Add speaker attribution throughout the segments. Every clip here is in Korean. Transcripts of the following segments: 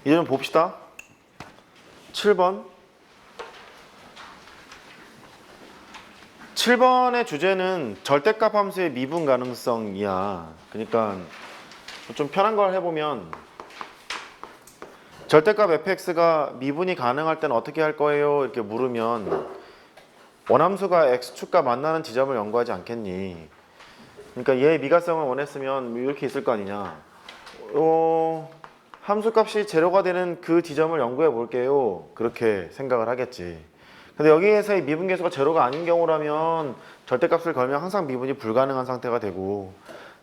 Speaker 1: 이제 좀 봅시다. 7번. 7번의 주제는 절대값 함수의 미분 가능성이야. 그러니까 좀 편한 걸 해보면 절대값 fx가 미분이 가능할 때는 어떻게 할 거예요? 이렇게 물으면 원함수가 x축과 만나는 지점을 연구하지 않겠니? 그러니까 얘의 미가성을 원했으면 이렇게 있을 거 아니냐. 함수값이 제로가 되는 그 지점을 연구해 볼게요. 그렇게 생각을 하겠지. 근데 여기에서의 미분계수가 제로가 아닌 경우라면 절대값을 걸면 항상 미분이 불가능한 상태가 되고,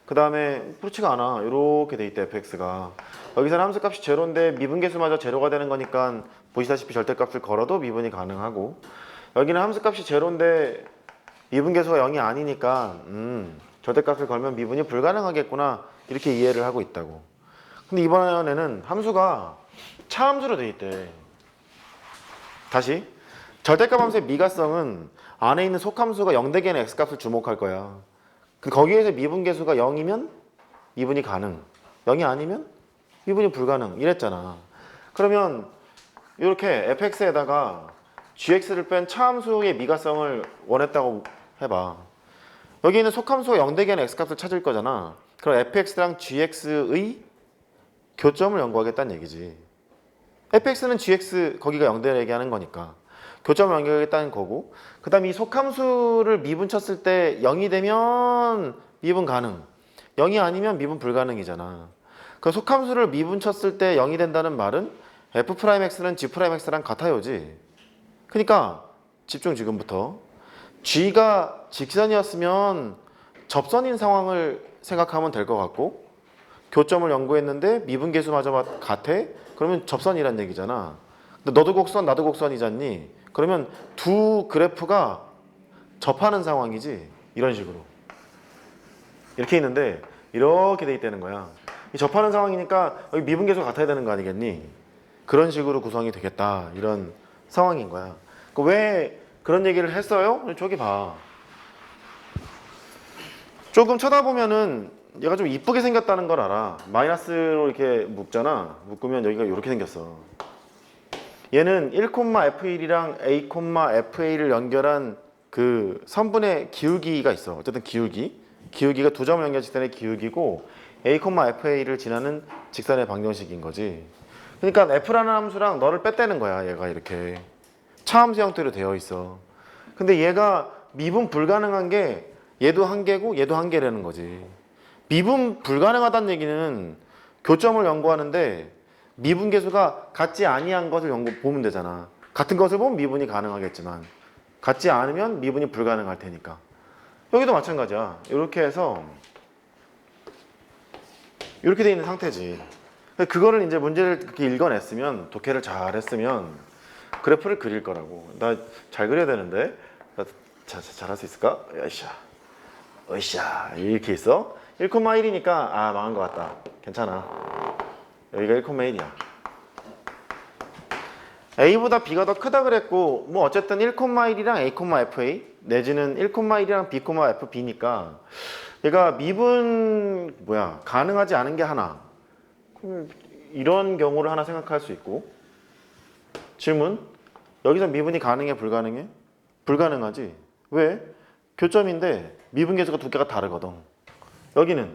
Speaker 1: 그 다음에 그렇지가 않아. 이렇게 돼 있대 fx가. 여기서는 함수값이 제로인데 미분계수마저 제로가 되는 거니까 보시다시피 절대값을 걸어도 미분이 가능하고, 여기는 함수값이 제로인데 미분계수가 0이 아니니까 절대값을 걸면 미분이 불가능하겠구나, 이렇게 이해를 하고 있다고. 근데 이번에는 함수가 차함수로 돼 있대. 다시 절대값 함수의 미가성은 안에 있는 속함수가 0대기에는 x값을 주목할 거야. 거기에서 미분계수가 0이면 미분이 가능, 0이 아니면 미분이 불가능 이랬잖아. 그러면 이렇게 fx에다가 gx를 뺀 차함수의 미가성을 원했다고 해봐. 여기 있는 속함수가 0대기에는 x값을 찾을 거잖아. 그럼 fx랑 gx의 교점을 연구하겠다는 얘기지. fx는 gx 거기가 0대를 얘기하는 거니까 교점을 연구하겠다는 거고, 그 다음에 이 속함수를 미분 쳤을 때 0이 되면 미분 가능, 0이 아니면 미분 불가능이잖아. 그 속함수를 미분 쳤을 때 0이 된다는 말은 f'x는 g'x랑 같아요지. 그러니까 집중 지금부터. g가 직선이었으면 접선인 상황을 생각하면 될 것 같고, 교점을 연구했는데 미분계수마저 같아? 그러면 접선이란 얘기잖아. 근데 너도 곡선 나도 곡선이잖니? 그러면 두 그래프가 접하는 상황이지. 이런 식으로 이렇게 있는데 이렇게 돼 있다는 거야. 이 접하는 상황이니까 여기 미분계수가 같아야 되는 거 아니겠니? 그런 식으로 구성이 되겠다, 이런 상황인 거야. 왜 그런 얘기를 했어요? 저기 봐. 조금 쳐다보면은 얘가 좀 이쁘게 생겼다는 걸 알아. 마이너스로 이렇게 묶잖아. 묶으면 여기가 이렇게 생겼어. 얘는 1,f1이랑 a,fa를 연결한 그 선분의 기울기가 있어. 어쨌든 기울기가 두 점을 연결 직선의 기울기고 a,fa를 지나는 직선의 방정식인 거지. 그러니까 f라는 함수랑 너를 뺐다는 거야. 얘가 이렇게 차함수 형태로 되어 있어. 근데 얘가 미분 불가능한 게 얘도 한 개고 얘도 한 개라는 거지. 미분 불가능하다는 얘기는 교점을 연구하는데 미분계수가 같지 아니한 것을 보면 되잖아. 같은 것을 보면 미분이 가능하겠지만 같지 않으면 미분이 불가능할 테니까. 여기도 마찬가지야. 이렇게 해서 이렇게 돼 있는 상태지. 그거를 이제 문제를 그렇게 읽어냈으면, 독해를 잘 했으면 그래프를 그릴 거라고. 나 잘 그려야 되는데 잘할 수 있을까? 으쌰 이렇게 있어. 1,1이니까 망한 것 같다. 괜찮아. 여기가 1,1이야. A보다 B가 더 크다 그랬고, 뭐 어쨌든 1,1이랑 A,fa 내지는 1,1이랑 B,fb니까 얘가 미분 가능하지 않은 게 하나. 이런 경우를 하나 생각할 수 있고, 질문. 여기서 미분이 가능해 불가능해? 불가능하지. 왜? 교점인데 미분계수가 두 개가 다르거든. 여기는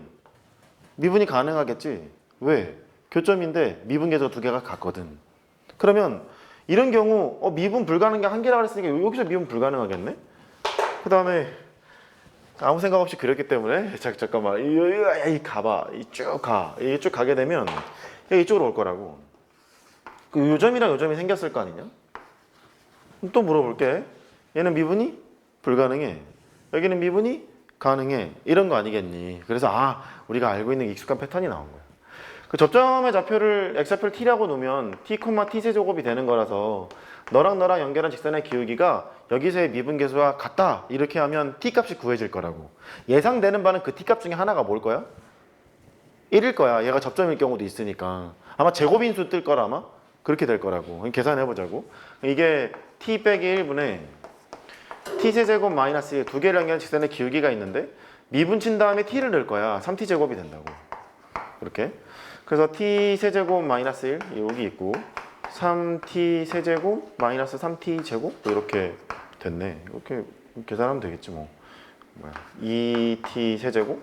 Speaker 1: 미분이 가능하겠지. 왜? 교점인데 미분계수가 두 개가 같거든. 그러면 이런 경우 미분 불가능한 게 한 개라고 했으니까 여기서 미분 불가능하겠네? 그 다음에 아무 생각 없이 그렸기 때문에 잠깐만 가봐. 쭉 가. 쭉 가게 되면 이쪽으로 올 거라고. 그 요점이랑 요점이 생겼을 거 아니냐? 또 물어볼게. 얘는 미분이 불가능해. 여기는 미분이 가능해. 이런 거 아니겠니? 그래서 우리가 알고 있는 익숙한 패턴이 나온 거야. 그 접점의 좌표를 x좌표를 t라고 놓으면 t, t 세제곱이 되는 거라서 너랑 너랑 연결한 직선의 기울기가 여기서의 미분계수와 같다, 이렇게 하면 t 값이 구해질 거라고. 예상되는 바는 그 t 값 중에 하나가 뭘 거야? 1일 거야. 얘가 접점일 경우도 있으니까. 아마 제곱인수 뜰 거라 아마 그렇게 될 거라고. 계산해 보자고. 이게 t 빼기 1분의 t 세제곱 마이너스 두 개를 연결한 직선의 기울기가 있는데 미분 친 다음에 t를 넣을 거야. 3t 제곱이 된다고. 그렇게. 그래서 t 세제곱 마이너스 1 여기 있고 3t 세제곱 마이너스 3t 제곱 이렇게 됐네. 이렇게 계산하면 되겠지 뭐. 2t 세제곱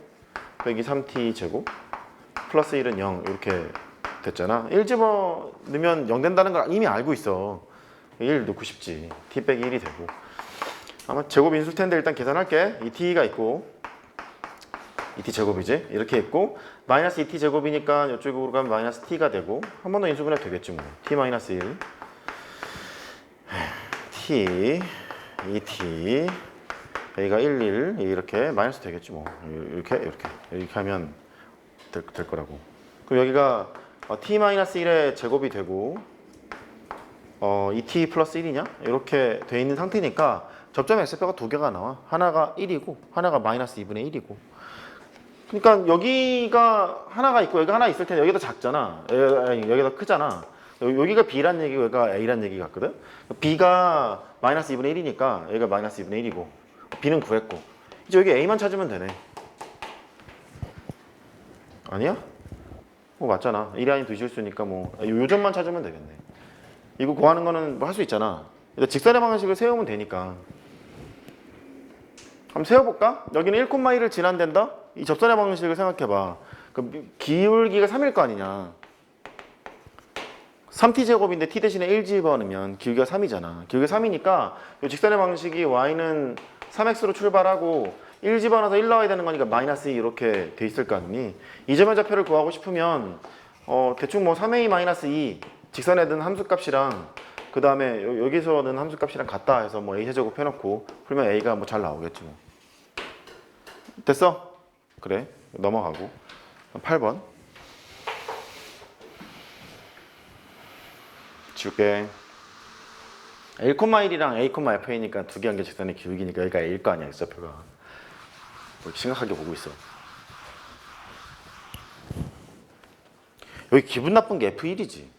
Speaker 1: 빼기 3t 제곱 플러스 1은 0 이렇게 됐잖아. 1 집어넣으면 0 된다는 걸 이미 알고 있어. 1 넣고 싶지. t 빼기 1이 되고. 아마 제곱 인수일 텐데 일단 계산할게. 이 t가 있고 2t 제곱이지. 이렇게 있고 마이너스 2t 제곱이니까 이쪽으로 가면 마이너스 t가 되고 한 번 더 인수분해 되겠지 뭐. t 마이너스 1 t 2t a가 1, 1 이렇게 마이너스 되겠지 뭐. 이렇게 하면 될 거라고. 그럼 여기가 t-1의 제곱이 되고 2t 플러스 1이냐? 이렇게 돼 있는 상태니까 접점의 x표가 두 개가 나와. 하나가 1이고 하나가 마이너스 2분의 1이고. 그러니까 여기가 하나가 있고 여기가 하나 있을 텐데 여기가 더 작잖아. 여기가 더 크잖아. 여기가 b란 얘기고 여기가 a란 얘기 같거든. b가 마이너스 2분의 1이니까 여기가 마이너스 2분의 1이고 b는 구했고 이제 여기 a만 찾으면 되네. 아니야? 맞잖아. 1이 아닌 2실수니까 뭐 요점만 찾으면 되겠네. 이거 구하는 거는 뭐 할 수 있잖아. 일단 직선의 방식을 세우면 되니까. 한번 세워볼까? 여기는 1,1을 지난댄다? 이 접선의 방식을 생각해봐. 그 기울기가 3일 거 아니냐. 3t제곱인데 t 대신에 1 집어넣으면 기울기가 3이잖아. 기울기가 3이니까 이 직선의 방식이 y는 3x로 출발하고 1 집어넣어서 1 나와야 되는 거니까 마이너스 2 이렇게 돼 있을 거 아니니. 이 점의 좌표를 구하고 싶으면 대충 뭐 3a 마이너스 2 직선에 든 함수값이랑 그 다음에 여기서 는 함수값이랑 같다 해서 뭐 a 세제곱 해놓고 풀면 a가 뭐 잘 나오겠지 뭐. 됐어? 그래 넘어가고 8번 지울게. 1,1이랑 a,fa니까 두 개 한 개 직선의 기울기니까 여기가 a일 거 아니야 x좌표가. 심각하게 보고 있어. 여기 기분 나쁜 게 f1이지.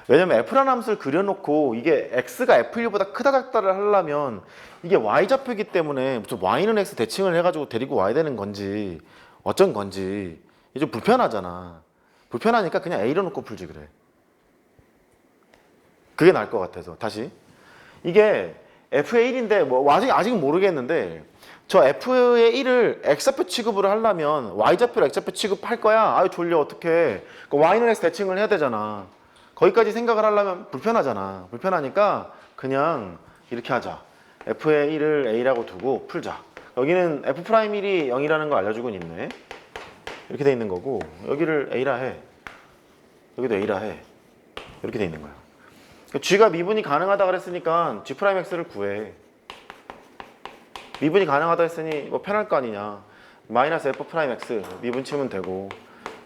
Speaker 1: 왜냐면 f라는 함수를 그려놓고 이게 x가 f1보다 크다 작다를 하려면 이게 y좌표이기 때문에 무슨 y는 x 대칭을 해가지고 데리고 와야 되는 건지 어쩐 건지 이게 좀 불편하잖아. 불편하니까 그냥 a로 놓고 풀지 그래. 그게 나을 것 같아서. 다시 이게 f의 1인데 뭐 아직은 모르겠는데 저 f의 1을 x좌표 취급을 하려면 y좌표를 x좌표 취급할 거야. 아유 졸려 어떡해. y는 x 대칭을 해야 되잖아. 거기까지 생각을 하려면 불편하잖아. 불편하니까 그냥 이렇게 하자. f의 1을 a라고 두고 풀자. 여기는 f'1이 0이라는 거 알려주고 있네. 이렇게 돼 있는 거고 여기를 a라 해. 여기도 a라 해. 이렇게 돼 있는 거야. g가 미분이 가능하다 그랬으니까 g'x를 구해. 미분이 가능하다 했으니 뭐 편할 거 아니냐. 마이너스 f'x 미분 치면 되고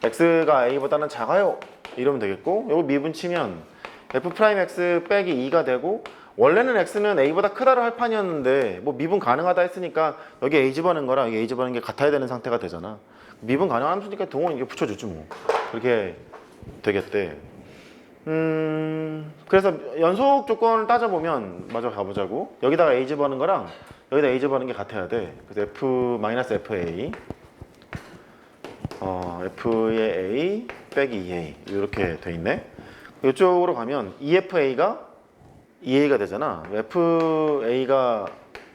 Speaker 1: x가 a보다는 작아요. 이러면 되겠고 요거 미분 치면 f'x 빼기 2가 되고 원래는 x는 a보다 크다로 할 판이었는데 뭐 미분 가능하다 했으니까 여기 a 집어넣은 거랑 여기 a 집어넣은 게 같아야 되는 상태가 되잖아. 미분 가능한 함수니까 동원 이게 붙여주지 뭐. 그렇게 되겠대. 그래서 연속 조건을 따져보면 마저 가보자고. 여기다가 a 집어넣은 거랑 여기다 a 집어넣은 게 같아야 돼. 그래서 f-fa f의 a 빼기 2a 이렇게 돼 있네. 이쪽으로 가면 2fa가 2a가 되잖아. fa가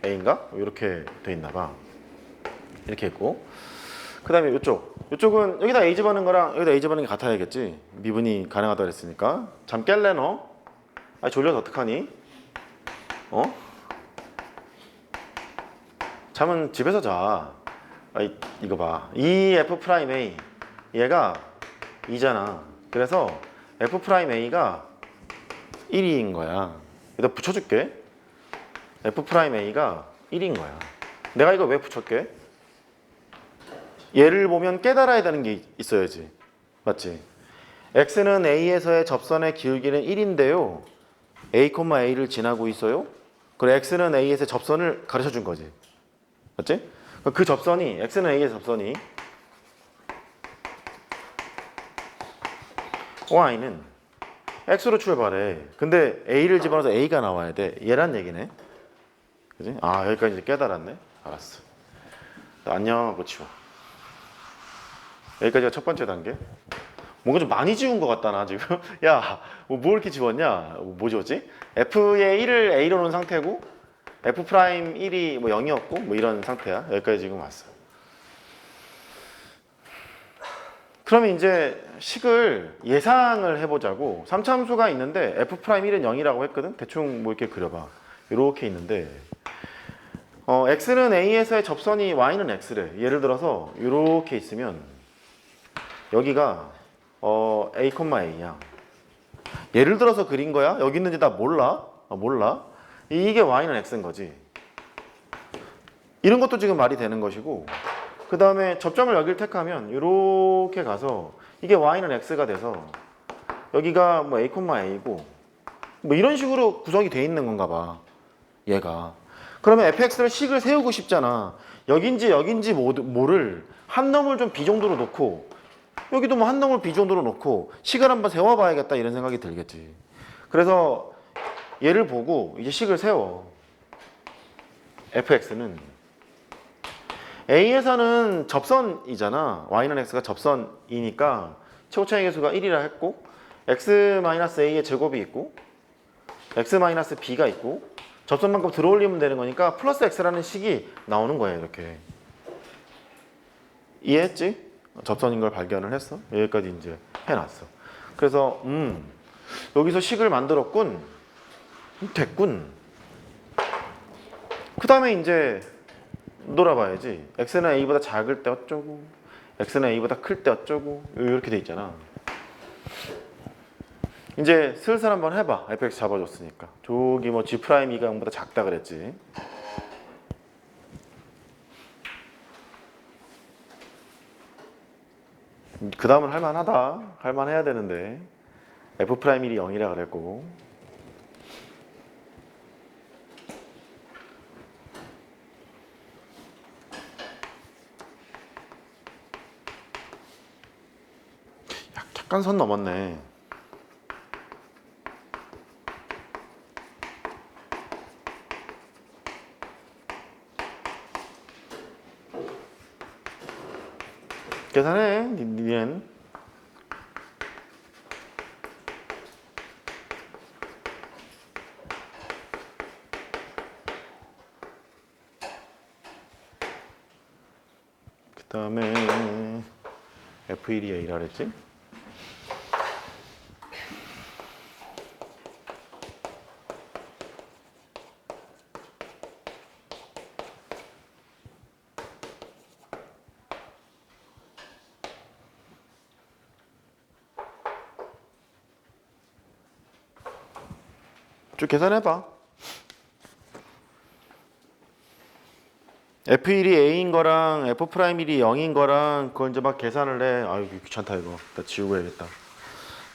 Speaker 1: a인가? 이렇게 돼 있나 봐. 이렇게 있고 그 다음에 이쪽은 여기다 a 집어넣은 거랑 여기다 a 집어넣은 게 같아야겠지. 미분이 가능하다 그랬으니까. 잠 깰래 너? 아 졸려서 어떡하니? 잠은 집에서 자. 이거 봐. 이 f'a 얘가 2잖아. 그래서 f'a가 1인 거야. 여기다 붙여줄게. f'a가 1인 거야. 내가 이거 왜 붙였게? 얘를 보면 깨달아야 되는 게 있어야지. 맞지? x는 a에서의 접선의 기울기는 1인데요. a,a를 지나고 있어요. 그리고 x는 a에서의 접선을 가르쳐 준 거지. 맞지? 그 접선이 x는 a의 접선이 y는 x로 출발해. 근데 a를 집어넣어서 a가 나와야 돼. 얘란 얘기네. 그지? 아 여기까지 이제 깨달았네. 알았어. 안녕 하고 치워. 여기까지가 첫 번째 단계. 뭔가 좀 많이 지운 것 같다 나 지금. 야, 뭐 이렇게 지웠냐? 뭐 지웠지? f의 1을 a로 놓은 상태고 f 프라임 1이 뭐 0이었고 뭐 이런 상태야. 여기까지 지금 왔어. 그러면 이제 식을 예상을 해보자고. 3차함수가 있는데 f 프라임 1은 0이라고 했거든. 대충 뭐 이렇게 그려봐. 이렇게 있는데 x는 a에서의 접선이 y는 x래. 예를 들어서 이렇게 있으면 여기가 a, a야. 예를 들어서 그린 거야? 여기 있는지 나 몰라? 몰라. 이게 y는 x인 거지. 이런 것도 지금 말이 되는 것이고, 그 다음에 접점을 여기를 택하면 이렇게 가서 이게 y는 x가 돼서 여기가 뭐 a, a고 뭐 이런 식으로 구성이 돼 있는 건가 봐. 얘가. 그러면 fx를 식을 세우고 싶잖아. 여긴지 뭐를 한 놈을 좀 b 정도로 놓고 여기도 뭐 한 놈을 b 정도로 놓고 식을 한번 세워봐야겠다 이런 생각이 들겠지. 그래서 얘를 보고 이제 식을 세워. fx는 a에서는 접선이잖아. y는 x가 접선이니까 최고 차이 계수가 1이라 했고 x-a의 제곱이 있고 x-b가 있고 접선만큼 들어올리면 되는 거니까 플러스 x라는 식이 나오는 거예요. 이렇게. 이해했지? 접선인 걸 발견을 했어. 여기까지 이제 해놨어. 그래서 여기서 식을 만들었군. 됐군. 그 다음에 이제 놀아봐야지. x는 a보다 작을 때 어쩌고 x는 a보다 클 때 어쩌고 이렇게 돼 있잖아. 이제 슬슬 한번 해봐. fx 잡아줬으니까. 저기 뭐 g'2가 0보다 작다 그랬지. 그 다음은 할만하다. 할만해야 되는데 f'1이 0이라 그랬고 약간 선 넘었네. 계산해, 니넨. 그 다음에 F1이 A라 그랬지? 쭉 계산해봐. F1이 A인 거랑 F'1이 0인 거랑 그걸 이제 막 계산을 해. 아유 귀찮다 이거. 나 지우고 해야겠다.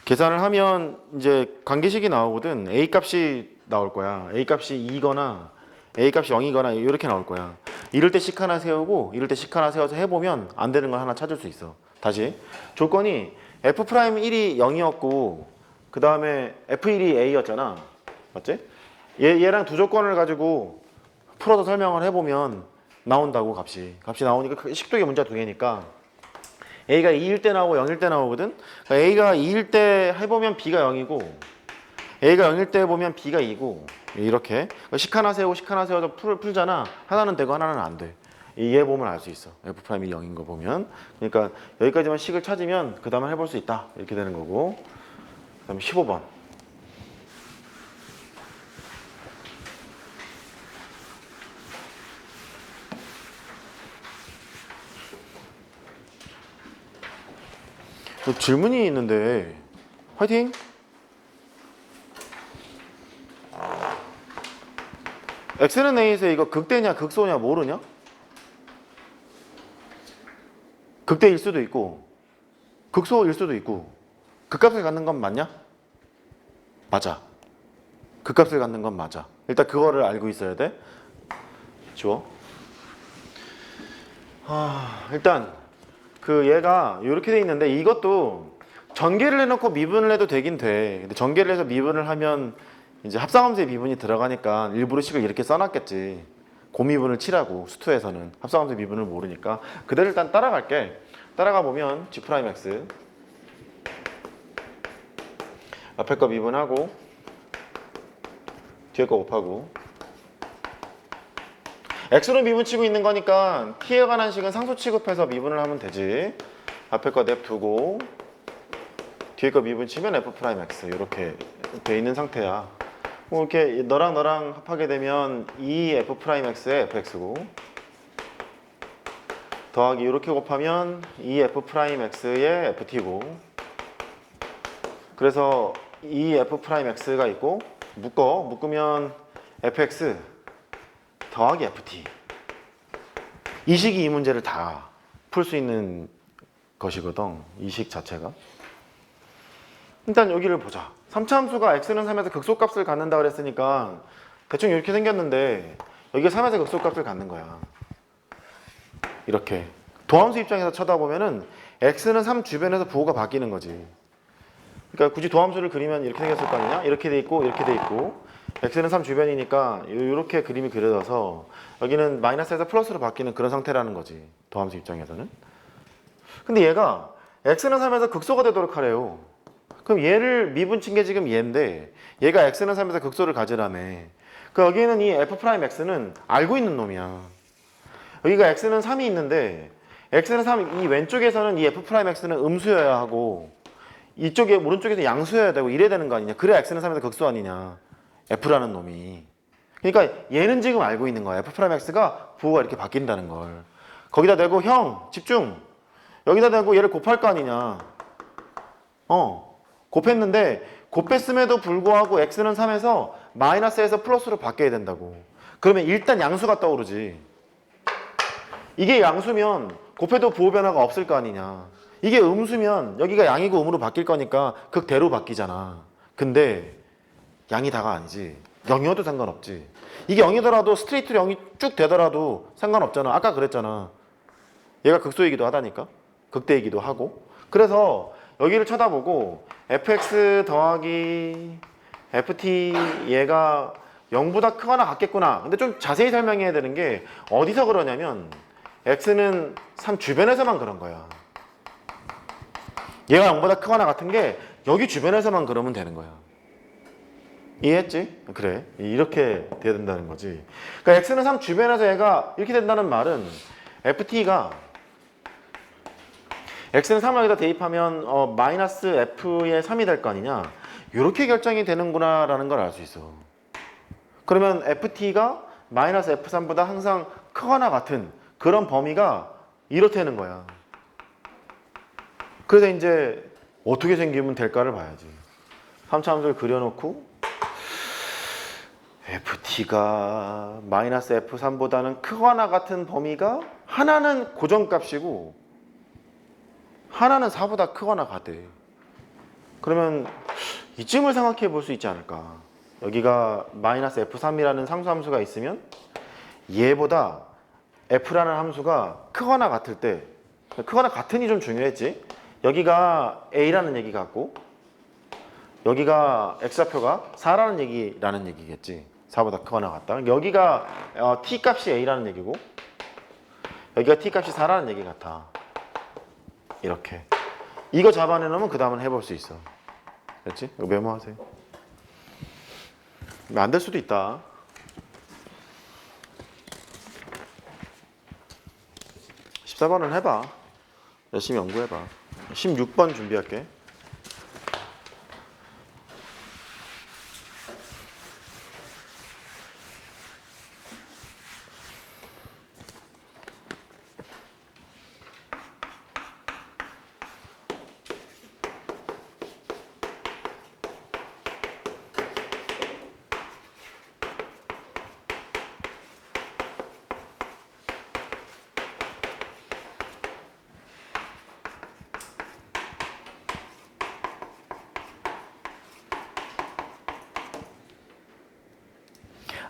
Speaker 1: 계산을 하면 이제 관계식이 나오거든. A 값이 나올 거야. A 값이 2거나 A 값이 0이거나 이렇게 나올 거야. 이럴 때 식 하나 세우고 이럴 때 식 하나 세워서 해보면 안 되는 걸 하나 찾을 수 있어. 다시 조건이 F'1이 0이었고 그 다음에 F1이 A였잖아. 맞지? 얘랑 두 조건을 가지고 풀어서 설명을 해보면 나온다고 값이 나오니까 식도의 문자 두 개니까 A가 2일 때 나오고 0일 때 나오거든. 그러니까 A가 2일 때 해보면 B가 0이고 A가 0일 때 해보면 B가 2고 이렇게 식 하나 세우고 식 하나 세워서 풀잖아. 하나는 되고 하나는 안 돼. 얘 보면 알 수 있어. F'이 0인 거 보면. 그러니까 여기까지만 식을 찾으면 그 다음에 해볼 수 있다. 이렇게 되는 거고. 그 다음에 15번. 질문이 있는데 화이팅! x는 a에서 이거 극대냐 극소냐 모르냐? 극대일 수도 있고 극소일 수도 있고 극값을 갖는 건 맞냐? 맞아. 극값을 갖는 건 맞아. 일단 그거를 알고 있어야 돼. 지워. 일단 그 얘가 이렇게 돼 있는데 이것도 전개를 해놓고 미분을 해도 되긴 돼. 근데 전개를 해서 미분을 하면 이제 합성함수의 미분이 들어가니까 일부러 식을 이렇게 써놨겠지. 고미분을 치라고 수투에서는 합성함수의 미분을 모르니까 그대로 일단 따라갈게. 따라가 보면 G'X 앞에 거 미분하고 뒤에 거 곱하고 X로 미분치고 있는 거니까 T에 관한 식은 상수 취급해서 미분을 하면 되지. 앞에 거 냅두고 뒤에 거 미분치면 F'X 이렇게 돼 있는 상태야. 뭐 이렇게 너랑 합하게 되면 2F'X의 fx고 더하기 이렇게 곱하면 2F'X의 ft고 그래서 2F'X가 있고 묶으면 fx 더하기 ft 이 식이 이 문제를 다 풀 수 있는 것이거든. 이 식 자체가. 일단 여기를 보자. 3차 함수가 x는 3에서 극소값을 갖는다 그랬으니까 대충 이렇게 생겼는데 여기가 3에서 극소값을 갖는 거야. 이렇게 도함수 입장에서 쳐다보면은 x는 3 주변에서 부호가 바뀌는 거지. 그러니까 굳이 도함수를 그리면 이렇게 생겼을 거 아니냐? 이렇게 돼 있고 이렇게 돼 있고 x는 3 주변이니까 이렇게 그림이 그려져서 여기는 마이너스에서 플러스로 바뀌는 그런 상태라는 거지. 도함수 입장에서는. 근데 얘가 x는 3에서 극소가 되도록 하래요. 그럼 얘를 미분친 게 지금 얘인데 얘가 x는 3에서 극소를 가지라며. 그 여기는 이 f'x는 알고 있는 놈이야. 여기가 x는 3이 있는데 x는 3, 이 왼쪽에서는 이 f'x는 음수여야 하고 이쪽에 오른쪽에서 양수여야 되고 이래야 되는 거 아니냐. 그래야 x는 3에서 극소 아니냐. f라는 놈이. 그러니까 얘는 지금 알고 있는 거야. f'x가 부호가 이렇게 바뀐다는 걸. 거기다 대고 형 집중. 여기다 대고 얘를 곱할 거 아니냐. 곱했는데 곱했음에도 불구하고 x는 3에서 마이너스에서 플러스로 바뀌어야 된다고. 그러면 일단 양수가 떠오르지. 이게 양수면 곱해도 부호 변화가 없을 거 아니냐. 이게 음수면 여기가 양이고 음으로 바뀔 거니까 극대로 바뀌잖아. 근데 양이 다가 아니지. 0이어도 상관없지. 이게 0이더라도 스트레이트로 0이 쭉 되더라도 상관없잖아. 아까 그랬잖아. 얘가 극소이기도 하다니까. 극대이기도 하고. 그래서 여기를 쳐다보고 fx 더하기 ft 얘가 0보다 크거나 같겠구나. 근데 좀 자세히 설명해야 되는 게 어디서 그러냐면 x는 3 주변에서만 그런 거야. 얘가 0보다 크거나 같은 게 여기 주변에서만 그러면 되는 거야. 이해했지? 그래. 이렇게 돼야 된다는 거지. 그러니까 x는 3 주변에서 얘가 이렇게 된다는 말은 ft가 x는 3을 여기다 대입하면 마이너스 f의 3이 될 거 아니냐. 이렇게 결정이 되는구나 라는 걸 알 수 있어. 그러면 ft가 마이너스 f3보다 항상 크거나 같은 그런 범위가 이렇다는 거야. 그래서 이제 어떻게 생기면 될까를 봐야지. 3차 함수를 그려놓고 ft가 마이너스 f3보다는 크거나 같은 범위가 하나는 고정값이고 하나는 4보다 크거나 같대. 그러면 이쯤을 생각해 볼 수 있지 않을까. 여기가 마이너스 f3이라는 상수함수가 있으면 얘보다 f라는 함수가 크거나 같을 때, 크거나 같은이 좀 중요했지. 여기가 a라는 얘기 같고 여기가 x좌표가 4라는 얘기라는 얘기겠지. 4보다 크거나 같다. 여기가 t 값이 a라는 얘기고 여기가 t 값이 4라는 얘기 같아. 이렇게. 이거 잡아내놓으면 그 다음은 해볼 수 있어. 됐지? 이거 메모하세요. 안 될 수도 있다. 14번은 해봐. 열심히 연구해봐. 16번 준비할게.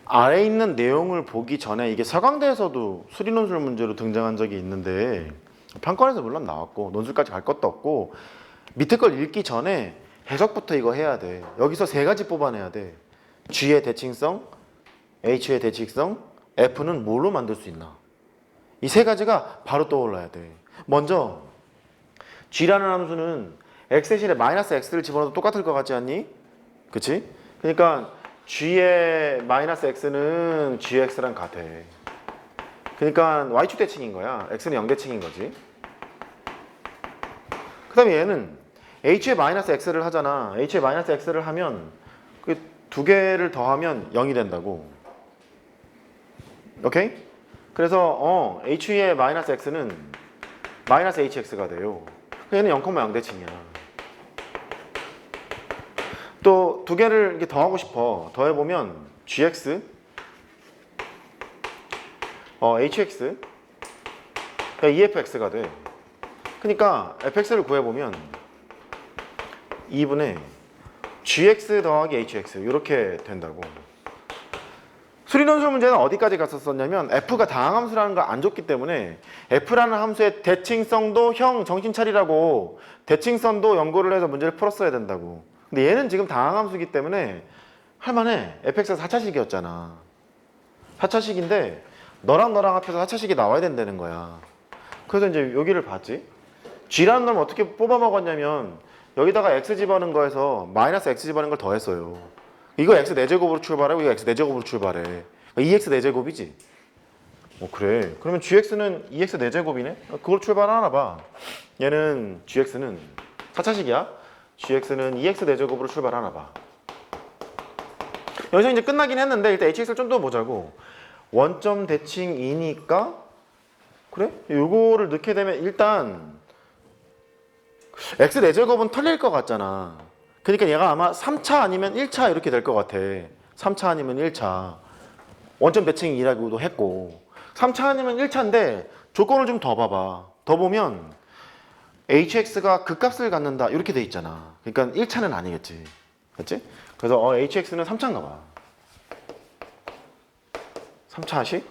Speaker 1: 아래에 있는 내용을 보기 전에 이게 서강대에서도 수리논술 문제로 등장한 적이 있는데 판권에서 물론 나왔고 논술까지 갈 것도 없고 밑에 걸 읽기 전에 해석부터 이거 해야 돼. 여기서 세 가지 뽑아내야 돼. G의 대칭성, H의 대칭성, F는 뭘로 만들 수 있나. 이 세 가지가 바로 떠올라야 돼. 먼저 g라는 함수는 x 대신에 마이너스 x를 집어넣어도 똑같을 것 같지 않니? 그치? 그러니까 g의 마이너스 x는 gx랑 같아. 그러니까 y축 대칭인 거야. x는 0대칭인 거지. 그 다음에 얘는 h의 마이너스 x를 하잖아. h의 마이너스 x를 하면 그 두 개를 더하면 0이 된다고. 오케이? 그래서 h의 마이너스 x는 마이너스 hx가 돼요. 얘는 0,0대칭이야. 또 두 개를 이렇게 더하고 싶어. 더해보면 gx, hx, 그러니까 efx가 돼. 그러니까 fx를 구해보면 2분의 gx 더하기 hx 이렇게 된다고. 수리논술 문제는 어디까지 갔었냐면 f가 다항함수라는 걸 안 줬기 때문에 f라는 함수의 대칭성도 형 정신 차리라고 대칭성도 연구를 해서 문제를 풀었어야 된다고. 근데 얘는 지금 다항함수이기 때문에 할만해. fx가 4차식이었잖아. 4차식인데 너랑 너랑 합해서 4차식이 나와야 된다는 거야. 그래서 이제 여기를 봤지. g라는 놈을 어떻게 뽑아 먹었냐면 여기다가 x 집어넣은 거에서 마이너스 x 집어넣은 걸 더했어요. 이거 x 4제곱으로 출발하고 이거 x 4제곱으로 출발해. 2x 4제곱이지? 그래. 그러면 gx는 2x 4제곱이네? 그걸 출발하나 봐. 얘는 gx는 4차식이야. gx는 2x 4제곱으로 출발하나 봐. 여기서 이제 끝나긴 했는데 일단 hx를 좀 더 보자고. 원점 대칭이니까 그래? 요거를 넣게 되면 일단 x 4제곱은 털릴 것 같잖아. 그러니까 얘가 아마 3차 아니면 1차 이렇게 될 것 같아. 3차 아니면 1차. 원점 대칭이라고도 했고 3차 아니면 1차인데 조건을 좀 더 봐봐. 더 보면 hx가 극값을 갖는다 이렇게 돼 있잖아. 그러니까 1차는 아니겠지. 그렇지? 그래서 hx는 3차인가 봐. 3차식?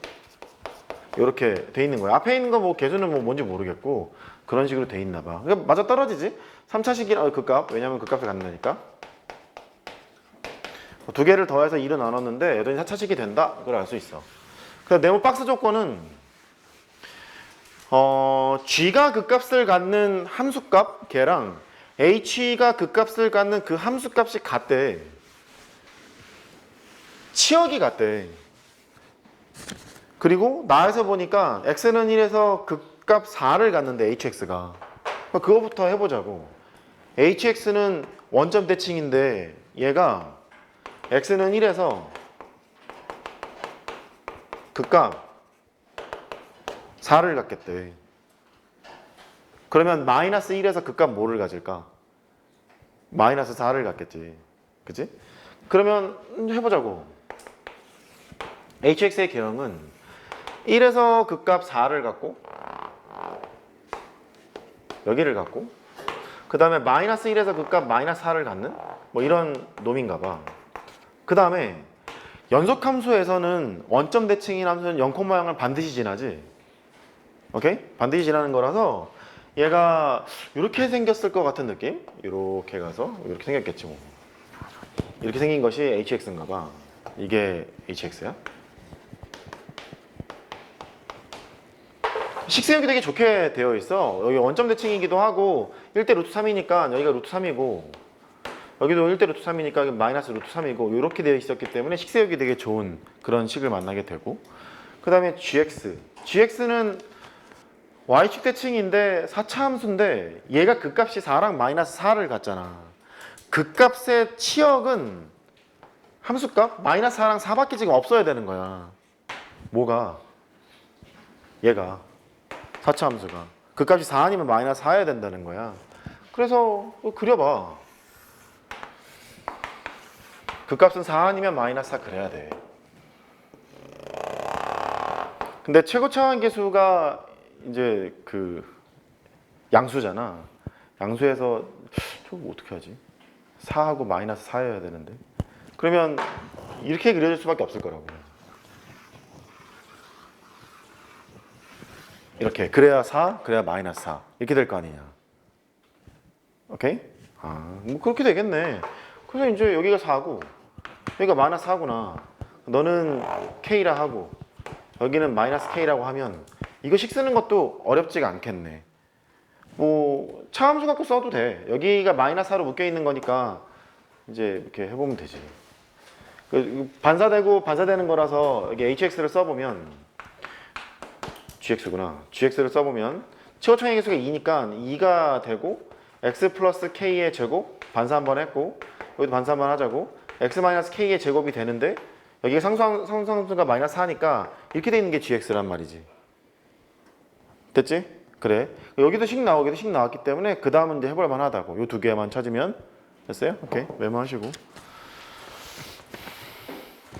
Speaker 1: 이렇게 돼 있는 거야. 앞에 있는 거 뭐 개수는 뭐 뭔지 모르겠고 그런 식으로 돼 있나 봐. 그러니까 맞아 떨어지지? 3차식이라 극값. 왜냐면 극값을 갖는다니까. 두 개를 더해서 2로 나눴는데 여전히 4차식이 된다. 그걸 알 수 있어. 그래서 네모 박스 조건은 g가 극값을 갖는 함수값 걔랑 h가 극값을 갖는 그 함수값이 같대. 치역이 같대. 그리고 나에서 보니까 x는 1에서 극값 4를 갖는데 hx가 그거부터 해보자고. hx는 원점 대칭인데 얘가 x는 1에서 극값 4를 갖겠대. 그러면 마이너스 1에서 극값 뭐를 가질까? 마이너스 4를 갖겠지. 그치? 그러면 해보자고. hx의 개형은 1에서 극값 4를 갖고 여기를 갖고 그 다음에 마이너스 1에서 극값 마이너스 4를 갖는 뭐 이런 놈인가 봐. 그 다음에 연속함수에서는 원점 대칭인 함수는 0, 모양을 반드시 지나지. 오케이? 반드시 지나는 거라서 얘가 이렇게 생겼을 것 같은 느낌? 이렇게 가서 이렇게 생겼겠지 뭐. 이렇게 생긴 것이 hx인가 봐. 이게 hx야? 식세역이 되게 좋게 되어 있어. 여기 원점 대칭이기도 하고 1대 루트 3이니까 여기가 루트 3이고 여기도 1대 루트 3이니까 마이너스 루트 3이고 이렇게 되어 있었기 때문에 식세역이 되게 좋은 그런 식을 만나게 되고 그 다음에 gx는 y축 대칭인데 4차 함수인데 얘가 극값이 4랑 마이너스 4를 갖잖아. 극값의 치역은 함수값 마이너스 4랑 4밖에 지금 없어야 되는 거야. 뭐가? 얘가 4차 함수가 극값이 4 아니면 마이너스 4여야 된다는 거야. 그래서 그려봐. 극값은 4 아니면 마이너스 4 그래야 돼. 근데 최고 차원계수가 이제 그 양수잖아. 양수에서 저거 어떻게 하지? 4하고 마이너스 4여야 되는데. 그러면 이렇게 그려질 수밖에 없을 거라고. 이렇게 그래야 4, 그래야 마이너스 4 이렇게 될 거 아니냐. 오케이? 뭐 그렇게 되겠네. 그래서 이제 여기가 4고 여기가 마이너스 4구나. 너는 K라 하고 여기는 마이너스 K라고 하면 이거 식 쓰는 것도 어렵지가 않겠네. 뭐 차함수 갖고 써도 돼. 여기가 마이너스 4로 묶여 있는 거니까 이제 이렇게 해보면 되지. 반사되고 반사되는 거라서 여기 hx를 써보면 gx구나. gx를 써보면 최고청의 개수가 2니까 2가 되고 x 플러스 k의 제곱 반사 한번 했고 여기도 반사 한번 하자고 x 마이너스 k의 제곱이 되는데 여기가 상수함수가 마이너스 4니까 이렇게 돼 있는 게 gx란 말이지. 됐지? 그래. 여기도 식 나오고 여기도 식 나왔기 때문에 그 다음은 이제 해볼 만하다고. 요 두 개만 찾으면 됐어요? 오케이. 메모하시고.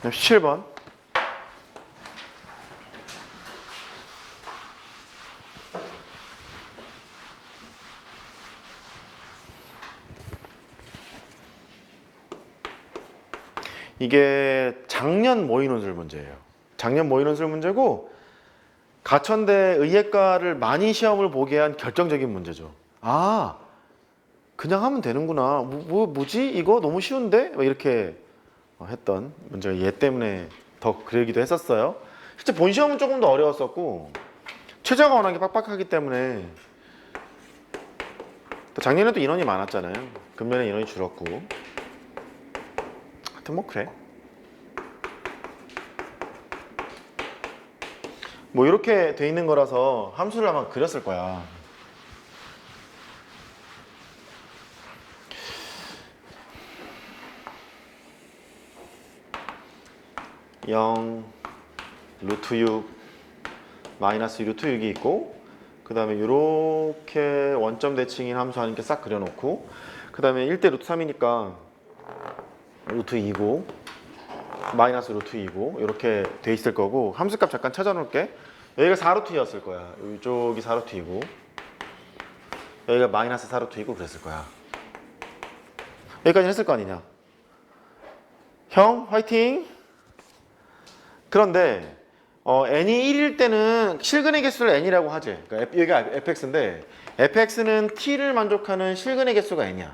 Speaker 1: 17번. 이게 작년 모의논술 문제예요. 작년 모의논술 문제고 가천대 의예과를 많이 시험을 보게 한 결정적인 문제죠. 아, 그냥 하면 되는구나. 뭐지? 이거 너무 쉬운데? 막 이렇게 했던 문제가 얘 때문에 더 그러기도 했었어요. 실제 본 시험은 조금 더 어려웠었고 최저가 워낙에 빡빡하기 때문에 또 작년에도 인원이 많았잖아요. 금년에 인원이 줄었고 하여튼 뭐 그래. 뭐 이렇게 돼 있는 거라서 함수를 아마 그렸을 거야. (0) 루트 6 마이너스 루트 6이 있고 그 다음에 이렇게 원점 대칭인 함수 하니까 싹 그려놓고 그 다음에 1대 루트 3이니까 루트 2고 마이너스 루트 2고 이렇게 돼 있을 거고 함수값 잠깐 찾아 놓을게. 여기가 4루트였을 거야. 이쪽이 4루트이고 여기가 마이너스 4루트이고 그랬을 거야. 여기까지 했을 거 아니냐. 형 화이팅. 그런데 n이 1일 때는 실근의 개수를 n이라고 하지. 그러니까 여기가 fx인데 fx는 t를 만족하는 실근의 개수가 n이야.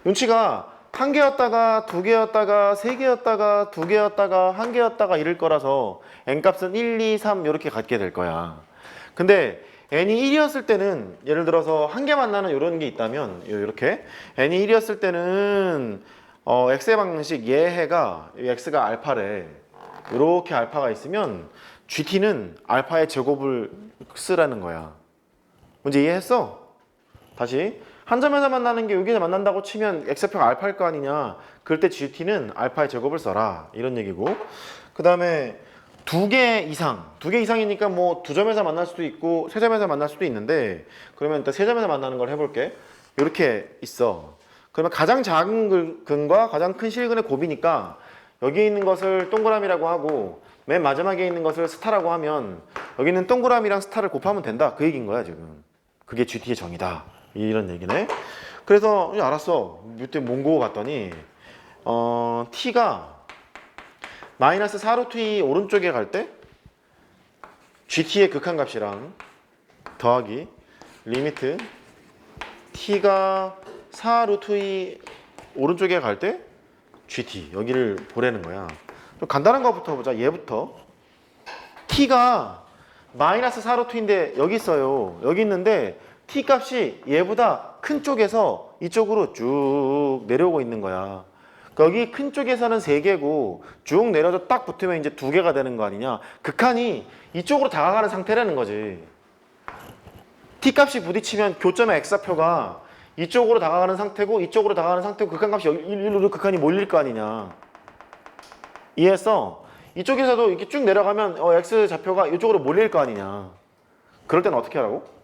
Speaker 1: 눈치가 한 개였다가 두 개였다가 세 개였다가 두 개였다가 한 개였다가 이럴 거라서 n값은 1, 2, 3 이렇게 갖게 될 거야. 근데 n이 1이었을 때는 예를 들어서 한 개 만나는 이런 게 있다면 이렇게 n이 1이었을 때는 x의 방정식 얘해가 x가 알파래. 이렇게 알파가 있으면 gt는 알파의 제곱을 쓰라는 거야. 문제 이해했어? 다시 한 점에서 만나는 게 여기서 만난다고 치면 x표가 알파일 거 아니냐. 그럴 때 gt는 알파의 제곱을 써라. 이런 얘기고 그 다음에 두 개 이상이니까 뭐 두 점에서 만날 수도 있고 세 점에서 만날 수도 있는데 그러면 일단 세 점에서 만나는 걸 해볼게. 이렇게 있어. 그러면 가장 작은 근과 가장 큰 실근의 곱이니까 여기 있는 것을 동그라미라고 하고 맨 마지막에 있는 것을 스타라고 하면 여기 있는 동그라미랑 스타를 곱하면 된다. 그 얘기인 거야 지금. 그게 GT의 정의다. 이런 얘기네. 그래서 알았어. 이때 몽고 봤더니 T가 마이너스 4루트 2 오른쪽에 갈 때 GT의 극한값이랑 더하기 리미트 T가 4루트 2 오른쪽에 갈 때 GT 여기를 보라는 거야. 좀 간단한 거부터 보자. 얘부터 T가 마이너스 4루트인데 여기 있어요. 여기 있는데 T 값이 얘보다 큰 쪽에서 이쪽으로 쭉 내려오고 있는 거야. 여기 큰 쪽에서는 3개고 쭉 내려서 딱 붙으면 이제 2개가 되는 거 아니냐. 극한이 이쪽으로 다가가는 상태라는 거지. T 값이 부딪히면 교점의 x좌표가 이쪽으로 다가가는 상태고 이쪽으로 다가가는 상태고 극한값이 일로 극한이 몰릴 거 아니냐. 이해했어? 이쪽에서도 이렇게 쭉 내려가면 x좌표가 이쪽으로 몰릴 거 아니냐. 그럴 때는 어떻게 하라고?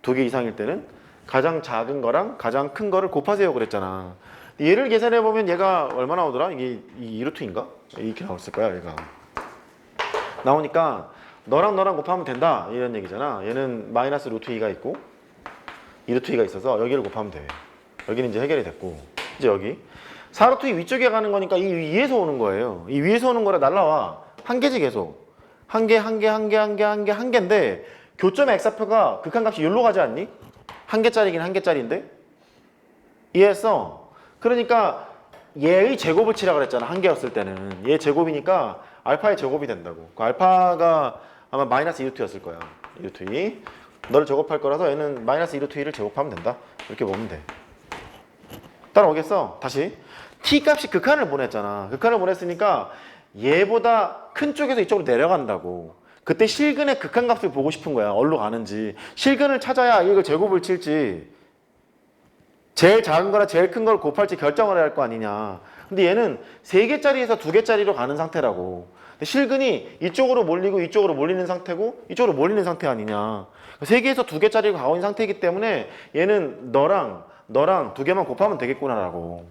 Speaker 1: 2개 이상일 때는 가장 작은 거랑 가장 큰 거를 곱하세요 그랬잖아. 얘를 계산해 보면 얘가 얼마 나오더라? 이게 2루트인가? 이렇게 나왔을 거야 얘가. 나오니까 너랑 너랑 곱하면 된다 이런 얘기잖아. 얘는 마이너스 루트 2가 있고 2루트 2가 있어서 여기를 곱하면 돼. 여기는 이제 해결이 됐고 이제 여기 4루트 2 위쪽에 가는 거니까 이 위에서 오는 거예요. 이 위에서 오는 거라 날라와. 한 개지 계속. 한 개인데 교점의 x좌표가 극한값이 여기로 가지 않니? 한 개짜리긴 한 개짜리인데? 이해했어? 그러니까 얘의 제곱을 치라 그랬잖아. 한 개였을 때는. 얘 제곱이니까 알파의 제곱이 된다고. 그 알파가 아마 마이너스 2루트였을 거야. 2루트 2. 너를 제곱할 거라서 얘는 마이너스 2루트 2를 제곱하면 된다. 이렇게 보면 돼. 따라오겠어? 다시. t 값이 극한을 보냈잖아. 극한을 보냈으니까 얘보다 큰 쪽에서 이쪽으로 내려간다고. 그때 실근의 극한값을 보고 싶은 거야. 어디로 가는지. 실근을 찾아야 이걸 제곱을 칠지 제일 작은 거랑 제일 큰 걸 곱할지 결정을 해야 할 거 아니냐. 근데 얘는 3개짜리에서 2개짜리로 가는 상태라고. 근데 실근이 이쪽으로 몰리고 이쪽으로 몰리는 상태고 이쪽으로 몰리는 상태 아니냐. 3개에서 2개짜리로 가고 있는 상태이기 때문에 얘는 너랑 2개만 곱하면 되겠구나라고.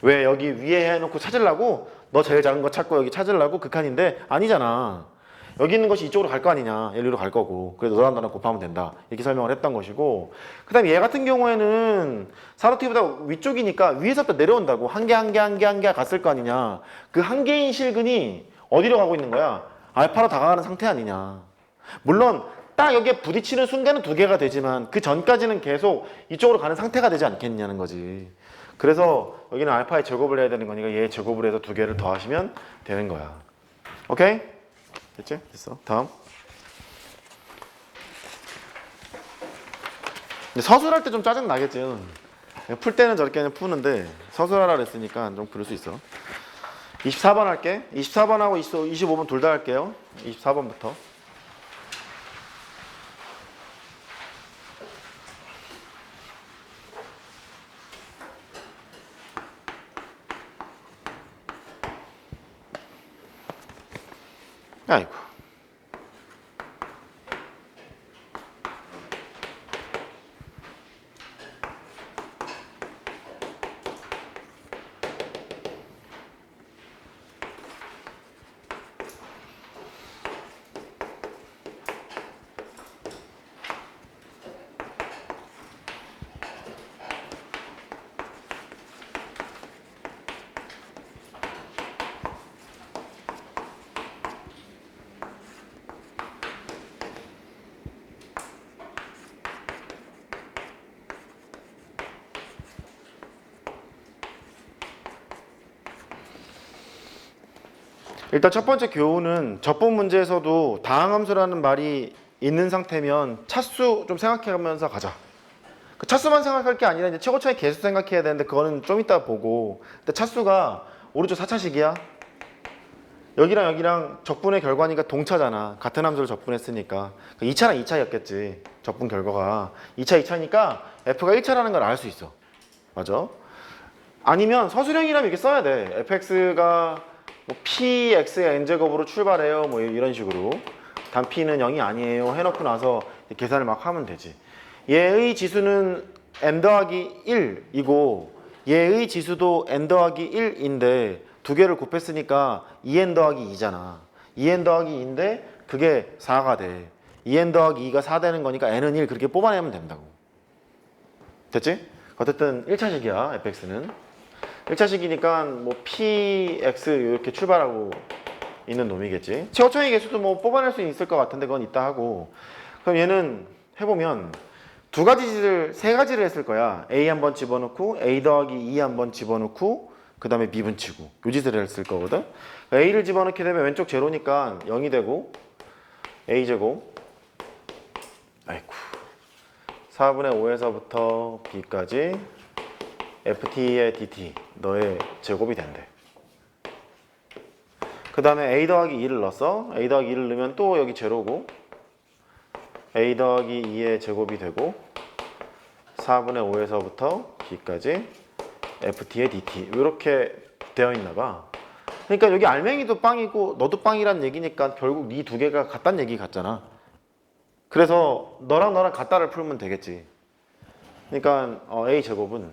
Speaker 1: 왜 여기 위에 해놓고 찾으려고? 너 제일 작은 거 찾고 여기 찾으려고? 극한인데 아니잖아. 여기 있는 것이 이쪽으로 갈 거 아니냐. 여기로 갈 거고. 그래서 너랑 나랑 곱하면 된다. 이렇게 설명을 했던 것이고, 그 다음에 얘 같은 경우에는 4루트보다 위쪽이니까 위에서부터 내려온다고. 한 개 갔을 거 아니냐. 그 한 개인 실근이 어디로 가고 있는 거야? 알파로 다가가는 상태 아니냐. 물론 딱 여기에 부딪히는 순간은 2개가 되지만 그 전까지는 계속 이쪽으로 가는 상태가 되지 않겠냐는 거지. 그래서 여기는 알파의 제곱을 해야 되는 거니까 얘 제곱을 해서 2개를 더하시면 되는 거야. 오케이? 됐지? 됐어. 다음. 근데 서술할 때 좀 짜증 나겠지. 풀 때는 저렇게 그냥 푸는데 서술하라 그랬으니까 좀 그럴 수 있어. 24번 할게. 24번하고 25번 둘 다 할게요. 24번부터. 아이고. 일단 첫 번째 교훈은 접분 문제에서도 다항함수라는 말이 있는 상태면 차수 좀 생각해가면서 가자. 그 차수만 생각할 게 아니라 이제 최고차의 개수 생각해야 되는데 그거는 좀 이따 보고. 근데 차수가 오른쪽 4차식이야. 여기랑 여기랑 적분의 결과니까 동차잖아. 같은 함수를 적분했으니까. 2차랑 2차였겠지. 적분 결과가. 2차 2차니까 f가 1차라는 걸 알 수 있어. 맞아? 아니면 서술형이라면 이렇게 써야 돼. fx가 뭐 px의 n제곱으로 출발해요. 뭐 이런 식으로. 단 p는 0이 아니에요. 해놓고 나서 계산을 막 하면 되지. 얘의 지수는 n 더하기 1이고 얘의 지수도 n 더하기 1인데 두 개를 곱했으니까 2n 더하기 2잖아. 2n 더하기 2인데 그게 4가 돼. 2n 더하기 2가 4 되는 거니까 n은 1 그렇게 뽑아내면 된다고. 됐지? 어쨌든 1차식이야 fx는. 1차식이니까 뭐 px 이렇게 출발하고 있는 놈이겠지. 최고차의 개수도 뭐 뽑아낼 수 있을 것 같은데 그건 이따 하고. 그럼 얘는 해보면 세 가지를 했을 거야. a 한번 집어넣고 a 더하기 2 한번 집어넣고 그 다음에 미분치고 요 짓을 했을 거거든. a를 집어넣게 되면 왼쪽 제로니까 0이 되고 a제곱 아이쿠 4분의 5에서부터 b까지 ft의 dt 너의 제곱이 된대. 그 다음에 a 더하기 2를 넣었어. a 더하기 2를 넣으면 또 여기 제로고 a 더하기 2의 제곱이 되고 4분의 5에서부터 b까지 ft의 dt 이렇게 되어 있나 봐. 그러니까 여기 알맹이도 빵이고 너도 빵이란 얘기니까 결국 이 두 개가 같다는 얘기 같잖아. 그래서 너랑 같다를 풀면 되겠지. 그러니까 a 제곱은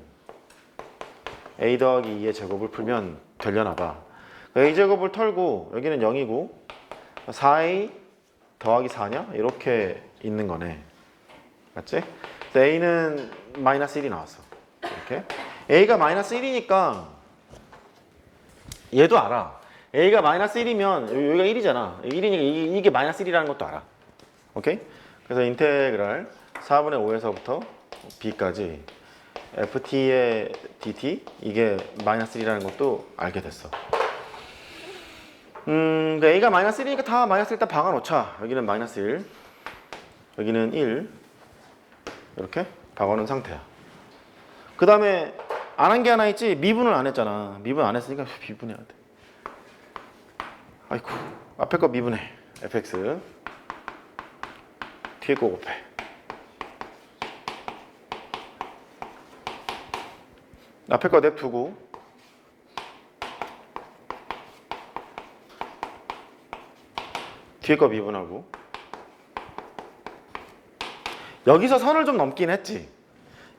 Speaker 1: a 더하기 2의 제곱을 풀면 되려나 봐. a 제곱을 털고 여기는 0이고 4a 더하기 4냐? 이렇게 있는 거네. 맞지? a는 마이너스 1이 나왔어. 이렇게. a가 마이너스 1이니까 얘도 알아. a가 마이너스 1이면 여기가 1이잖아. 1이니까 이게 마이너스 1이라는 것도 알아. 오케이? 그래서 인테그랄 4분의 5에서부터 b까지 ft의 dt 이게 마이너스 1이라는 것도 알게 됐어. 근데 a가 마이너스 1이니까 다 마이너스 일단 박아놓자. 여기는 마이너스 1, 여기는 1 이렇게 박아놓은 상태야. 그 다음에 안 한 게 하나 있지? 미분을 안 했잖아. 미분 안 했으니까 미분해야 돼. 아이고, 앞에 거 미분해. fx 뒤에 거 곱해. 앞에 거 냅두고 뒤에 거 미분하고. 여기서 선을 좀 넘긴 했지.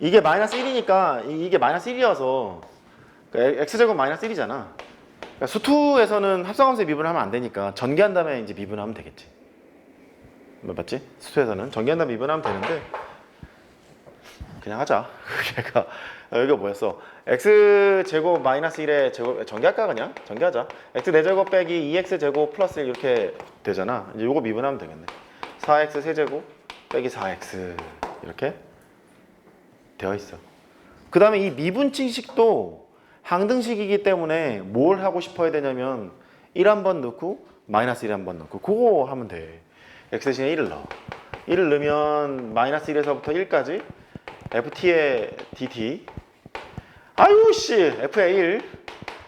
Speaker 1: 이게 마이너스 1이니까 이게 마이너스 1이어서 x제곱 마이너스 1이잖아. 그러니까 수투에서는 합성함수의 미분을 하면 안 되니까 전개한 다음에 이제 미분하면 되겠지. 맞지? 수투에서는 전개한 다음에 미분하면 되는데 그냥 하자. 얘가 여기가 뭐였어? x제곱 마이너스 1의 제곱 전개할까 그냥? 전개하자. x 4제곱 빼기 2x제곱 플러스 1 이렇게 되잖아. 이제 요거 미분하면 되겠네. 4x 세제곱 빼기 4x 이렇게 되어 있어. 그 다음에 이 미분칙식도 항등식이기 때문에 뭘 하고 싶어야 되냐면 1 한번 넣고 마이너스 1 한번 넣고 그거 하면 돼. x 대신에 1을 넣어. 1을 넣으면 마이너스 1에서부터 1까지 ft의 dt 아유 씨 f의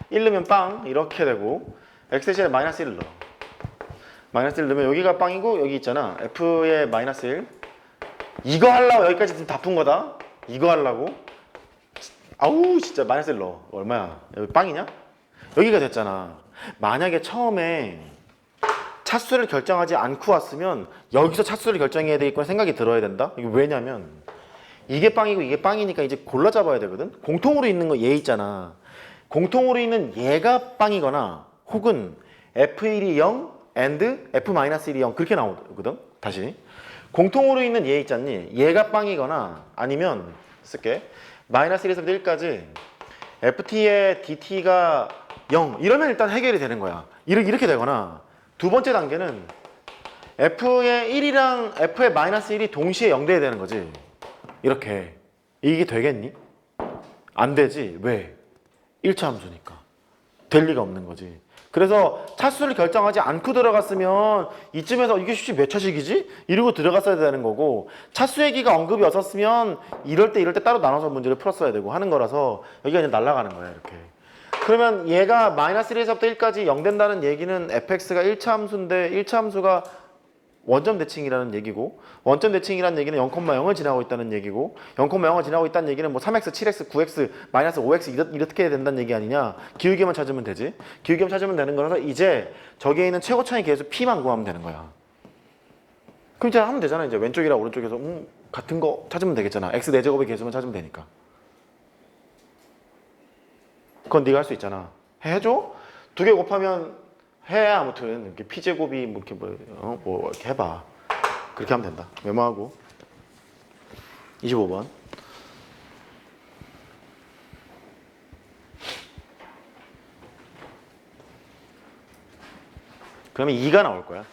Speaker 1: 1 넣으면 빵 이렇게 되고 x 대신에 마이너스 1을 넣어. 마이너스 1 넣으면 여기가 빵이고 여기 있잖아 f의 마이너스 1 이거 하려고 여기까지 지금 다 푼 거다. 이거 하려고 아우 진짜 마이너스 1 넣어. 얼마야? 여기 빵이냐? 여기가 됐잖아. 만약에 처음에 차수를 결정하지 않고 왔으면 여기서 차수를 결정해야 되겠구나 생각이 들어야 된다. 이게 왜냐면 이게 빵이고 이게 빵이니까 이제 골라 잡아야 되거든. 공통으로 있는 거 얘 있잖아. 공통으로 있는 얘가 빵이거나 혹은 f1이 0 and f-1이 0 그렇게 나오거든. 다시 공통으로 있는 얘 있잖니. 얘가 빵이거나 아니면 쓸게 마이너스 1에서부터 1까지 ft의 dt가 0 이러면 일단 해결이 되는 거야. 이렇게 되거나 두 번째 단계는 f의 1이랑 f의 마이너스 1이 동시에 0 돼야 되는 거지. 이렇게 이게 되겠니? 안 되지. 왜? 1차 함수니까 될 리가 없는 거지. 그래서 차수를 결정하지 않고 들어갔으면 이쯤에서 이게 수식 몇 차식이지? 이러고 들어갔어야 되는 거고 차수 얘기가 언급이 없었으면 이럴 때 따로 나눠서 문제를 풀었어야 되고 하는 거라서 여기가 그냥 날아가는 거야 이렇게. 그러면 얘가 마이너스 1에서부터 1까지 0 된다는 얘기는 fx가 1차 함수인데 1차 함수가 원점 대칭이라는 얘기고 원점 대칭이라는 얘기는 0,0을 지나고 있다는 얘기고 0,0을 지나고 있다는 얘기는 뭐 3x, 7x, 9x, 마이너스 5x 이렇게 된다는 얘기 아니냐. 기울기만 찾으면 되지. 기울기만 찾으면 되는 거라서 이제 저기에 있는 최고차의 계수 p만 구하면 되는 거야. 그럼 이제 하면 되잖아. 이제 왼쪽이랑 오른쪽에서 같은 거 찾으면 되겠잖아. x 4제곱의 계수만 찾으면 되니까. 그건 네가 할 수 있잖아. 해줘? 2개 곱하면 해. 아무튼 이렇게 p제곱이 뭐 이렇게 뭐 이렇게 해봐. 그렇게 하면 된다. 메모하고 25번 그러면 2가 나올 거야.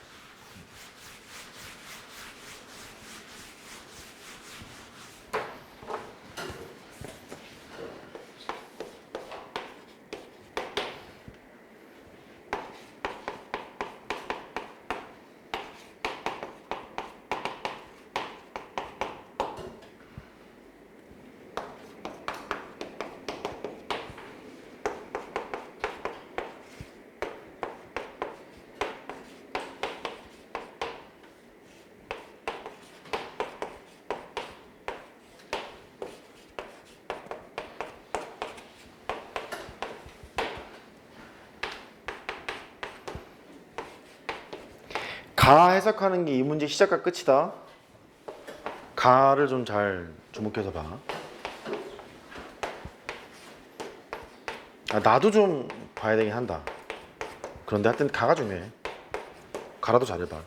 Speaker 1: 가 해석하는 게 이 문제 시작과 끝이다. 가를 좀 잘 주목해서 봐. 나도 좀 봐야 되긴 한다. 그런데 하여튼 가가 중요해. 가라도 잘해봐.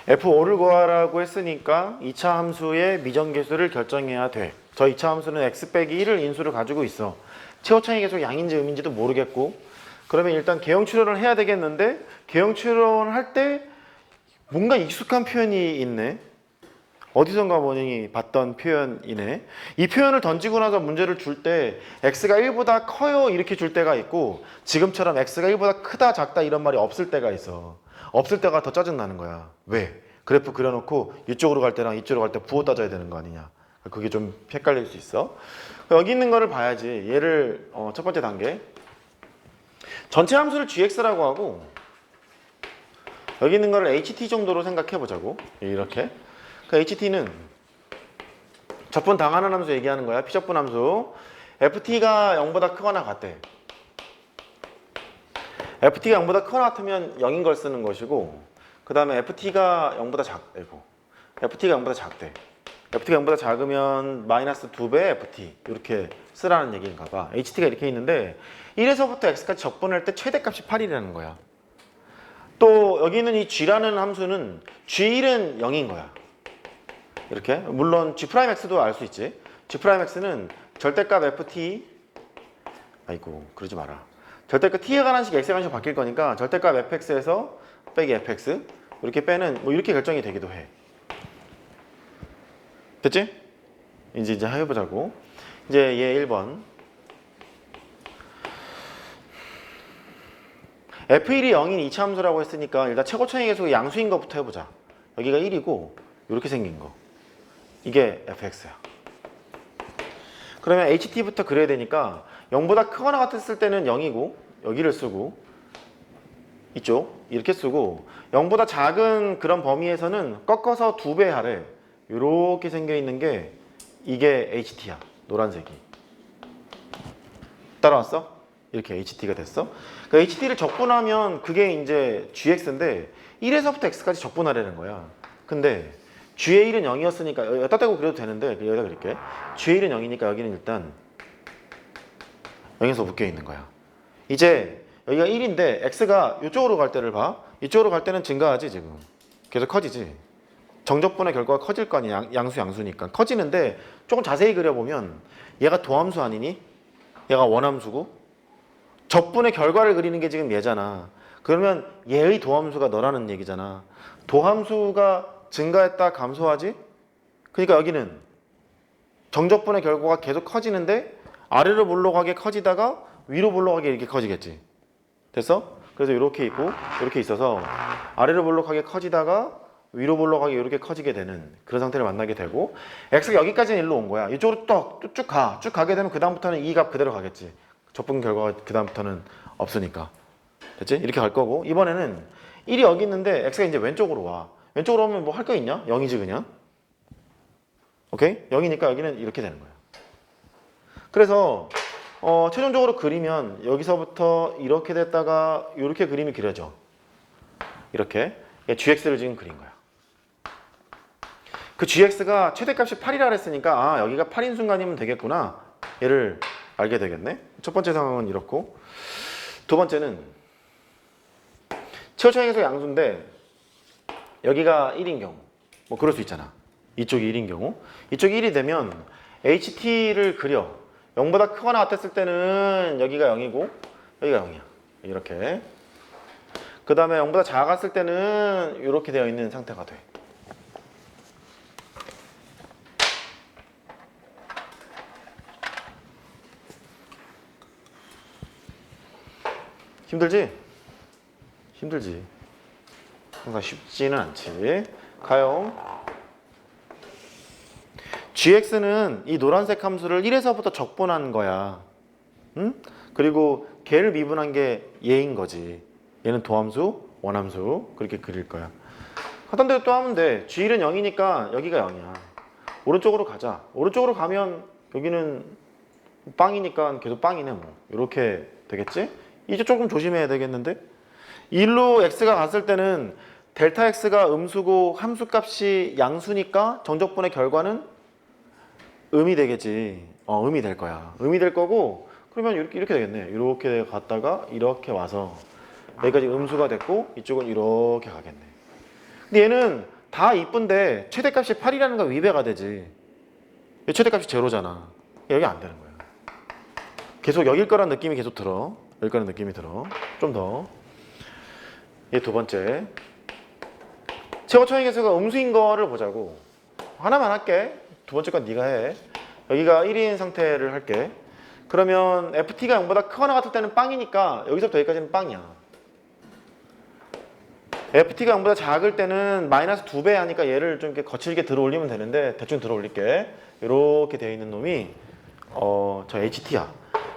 Speaker 1: F5를 구하라고 했으니까 2차 함수의 미정계수를 결정해야 돼. 저 2차 함수는 x 빼기 1을 인수를 가지고 있어. 최고차의 계속 양인지 음인지도 모르겠고 그러면 일단 개형 출연을 해야 되겠는데 개형 출연을 할 때 뭔가 익숙한 표현이 있네. 어디선가 보니 봤던 표현이네. 이 표현을 던지고 나서 문제를 줄 때 x가 1보다 커요 이렇게 줄 때가 있고 지금처럼 x가 1보다 크다 작다 이런 말이 없을 때가 있어. 없을 때가 더 짜증나는 거야. 왜? 그래프 그려놓고 이쪽으로 갈 때랑 이쪽으로 갈 때 부호 따져야 되는 거 아니냐. 그게 좀 헷갈릴 수 있어. 여기 있는 거를 봐야지. 얘를 첫 번째 단계 전체 함수를 gx라고 하고 여기 있는 거를 ht 정도로 생각해 보자고. 이렇게. 그 ht는 적분 당하는 함수 얘기하는 거야. 피적분 함수. ft가 0보다 크거나 같대. ft가 0보다 크거나 같으면 0인 걸 쓰는 것이고 그 다음에 ft가 0보다 작고 ft가 0보다 작대. ft가 0보다 작으면 마이너스 2배 ft 이렇게 쓰라는 얘기인가 봐. ht가 이렇게 있는데 1에서부터 x까지 적분할 때 최대값이 8이라는 거야. 또 여기 있는 이 g라는 함수는 g1은 0인 거야. 이렇게. 물론 g'x도 알 수 있지. g'x는 절대값 ft 아이고 그러지 마라. 절대값 t에 관한 식 x에 관한 식 바뀔 거니까 절대값 fx에서 빼기 fx 이렇게 빼는 뭐 이렇게 결정이 되기도 해. 됐지? 이제 해보자고. 이제 얘 1번 f1이 0인 2차 함수라고 했으니까 일단 최고차이 계속의 양수인 것부터 해보자. 여기가 1이고 이렇게 생긴 거 이게 fx야. 그러면 ht부터 그려야 되니까 0보다 크거나 같았을 때는 0이고 여기를 쓰고 이쪽 이렇게 쓰고 0보다 작은 그런 범위에서는 꺾어서 2배 하래. 이렇게 생겨 있는 게 이게 ht야. 노란색이 따라왔어? 이렇게 ht가 됐어. 그 ht를 적분하면 그게 이제 gx인데 1에서부터 x까지 적분하라는 거야. 근데 g의 1은 0이었으니까 여기다 대고 그려도 되는데 여기다 그릴게. g의 1은 0이니까 여기는 일단 0에서 묶여 있는 거야. 이제 여기가 1인데 x가 이쪽으로 갈 때를 봐. 이쪽으로 갈 때는 증가하지 지금. 계속 커지지. 정적분의 결과가 커질 거 아니야. 양수니까 커지는데 조금 자세히 그려보면 얘가 도함수 아니니? 얘가 원함수고 적분의 결과를 그리는 게 지금 얘잖아. 그러면 얘의 도함수가 너라는 얘기잖아. 도함수가 증가했다 감소하지? 그러니까 여기는 정적분의 결과가 계속 커지는데 아래로 몰러가게 커지다가 위로 몰러가게 이렇게 커지겠지. 됐어? 그래서 이렇게 있고 이렇게 있어서 아래로 몰러가게 커지다가 위로 몰러가게 이렇게 커지게 되는 그런 상태를 만나게 되고 x가 여기까지는 일로 온 거야. 이쪽으로 쭉 가. 쭉 가게 되면 그 다음부터는 이 값 그대로 가겠지. 적분 결과가 그 다음부터는 없으니까. 됐지? 이렇게 갈 거고 이번에는 1이 여기 있는데 x가 이제 왼쪽으로 와. 왼쪽으로 오면 뭐 할 거 있냐? 0이지 그냥. 오케이? 0이니까 여기는 이렇게 되는 거야. 그래서 최종적으로 그리면 여기서부터 이렇게 됐다가 이렇게 그림이 그려져. 이렇게 gx를 지금 그린 거야. 그 gx가 최대값이 8이라 그랬으니까 아 여기가 8인 순간이면 되겠구나. 얘를 알게 되겠네. 첫 번째 상황은 이렇고 두 번째는 최고차이 계속 양수인데 여기가 1인 경우 뭐 그럴 수 있잖아. 이쪽이 1인 경우 이쪽이 1이 되면 ht를 그려. 0보다 크거나 같았을 때는 여기가 0이고 여기가 0이야. 이렇게. 그 다음에 0보다 작았을 때는 이렇게 되어 있는 상태가 돼. 힘들지? 힘들지. 항상 쉽지는 않지. 가요. gx는 이 노란색 함수를 1에서부터 적분한 거야. 응? 그리고 걔를 미분한 게 얘인 거지. 얘는 도함수, 원함수 그렇게 그릴 거야. 하던 대로 또 하면 돼. g1은 0이니까 여기가 0이야. 오른쪽으로 가자. 오른쪽으로 가면 여기는 빵이니까 계속 빵이네 뭐. 이렇게 되겠지? 이제 조금 조심해야 되겠는데? 1로 x가 갔을 때는 델타 x가 음수고 함수값이 양수니까 정적분의 결과는 음이 되겠지. 음이 될 거야. 음이 될 거고 그러면 이렇게 되겠네. 이렇게 갔다가 이렇게 와서 여기까지 음수가 됐고 이쪽은 이렇게 가겠네. 근데 얘는 다 이쁜데 최대값이 8이라는 거 위배가 되지. 최대값이 제로잖아. 여기 안 되는 거야. 계속 여길 거란 느낌이 계속 들어. 여기까지 느낌이 들어. 좀 더. 얘 두 번째. 최고 초인 계수가 음수인 거를 보자고. 하나만 할게. 두 번째 건 네가 해. 여기가 1인 상태를 할게. 그러면 ft가 0보다 크거나 같을 때는 빵이니까 여기서부터 여기까지는 빵이야. ft가 0보다 작을 때는 마이너스 2배 하니까 얘를 좀 이렇게 거칠게 들어 올리면 되는데 대충 들어 올릴게. 이렇게 되어 있는 놈이 저 ht야.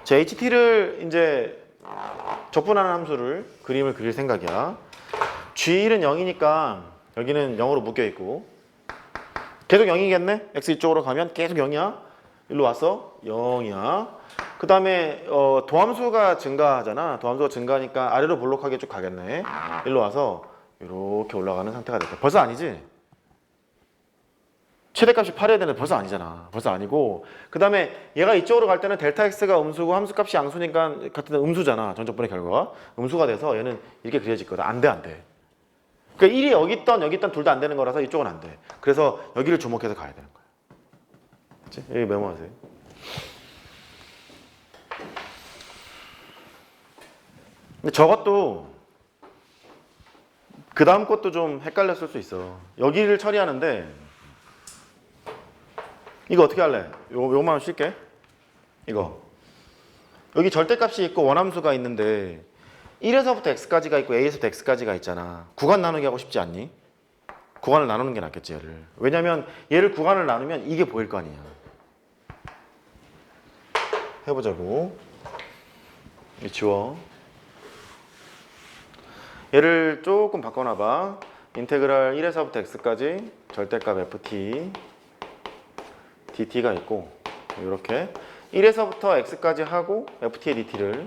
Speaker 1: 저 ht를 이제 적분하는 함수를 그림을 그릴 생각이야. g1은 0이니까 여기는 0으로 묶여 있고 계속 0이겠네? x 이쪽으로 가면 계속 0이야. 일로 왔어? 0이야. 그 다음에 도함수가 증가하잖아. 도함수가 증가하니까 아래로 볼록하게 쭉 가겠네. 일로 와서 이렇게 올라가는 상태가 됐다. 벌써 아니지? 최대값이 8이어야 되는데 벌써 아니잖아. 벌써 아니고 그 다음에 얘가 이쪽으로 갈 때는 델타 x가 음수고 함수값이 양수니까 같은 음수잖아. 전적분의 결과가. 음수가 돼서 얘는 이렇게 그려질 거다. 안 돼, 안 돼. 그러니까 1이 여기 있던 둘 다 안 되는 거라서 이쪽은 안 돼. 그래서 여기를 주목해서 가야 되는 거야. 그치? 여기 메모하세요. 근데 저것도 그 다음 것도 좀 헷갈렸을 수 있어. 여기를 처리하는데 이거 어떻게 할래? 요거만 쉴게. 이거 여기 절대값이 있고 원함수가 있는데 1에서부터 x까지가 있고 a에서부터 x까지가 있잖아. 구간 나누기 하고 싶지 않니? 구간을 나누는 게 낫겠지 얘를. 왜냐면 얘를 구간을 나누면 이게 보일 거 아니야. 해보자고. 이 지워. 얘를 조금 바꿔놔봐. 인테그랄 1에서부터 x까지 절대값 ft dt가 있고 이렇게 1에서부터 x까지 하고 ft의 dt를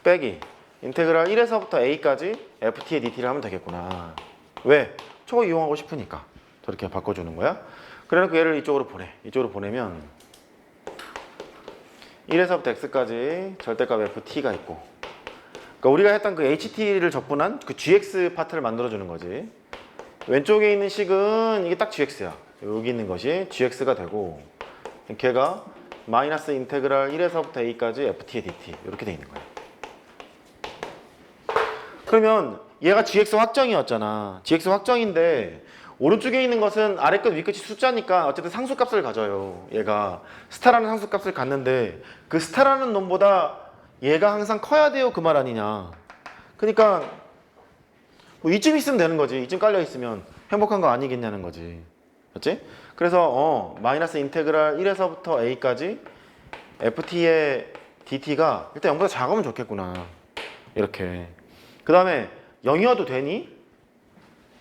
Speaker 1: 빼기 인테그랄 1에서부터 a까지 ft의 dt를 하면 되겠구나. 왜? 저거 이용하고 싶으니까 저렇게 바꿔주는 거야. 그래놓고 얘를 이쪽으로 보내. 이쪽으로 보내면 1에서부터 x까지 절대값 ft가 있고 그러니까 우리가 했던 그 ht를 적분한 그 gx 파트를 만들어주는 거지. 왼쪽에 있는 식은 이게 딱 gx야. 여기 있는 것이 gx가 되고 걔가 마이너스 인테그랄 1에서부터 a까지 ft의 dt 이렇게 돼 있는 거야. 그러면 얘가 gx 확정이었잖아. gx 확정인데 오른쪽에 있는 것은 아래 끝 위 끝이 숫자니까 어쨌든 상수값을 가져요. 얘가 스타라는 상수값을 갖는데 그 스타라는 놈보다 얘가 항상 커야 돼요. 그 말 아니냐. 그러니까 뭐 이쯤 있으면 되는 거지. 이쯤 깔려 있으면 행복한 거 아니겠냐는 거지. 맞지? 그래서 마이너스 인테그랄 1에서부터 a까지 ft의 dt가 일단 0보다 작으면 좋겠구나. 이렇게. 그 다음에 0이어도 되니?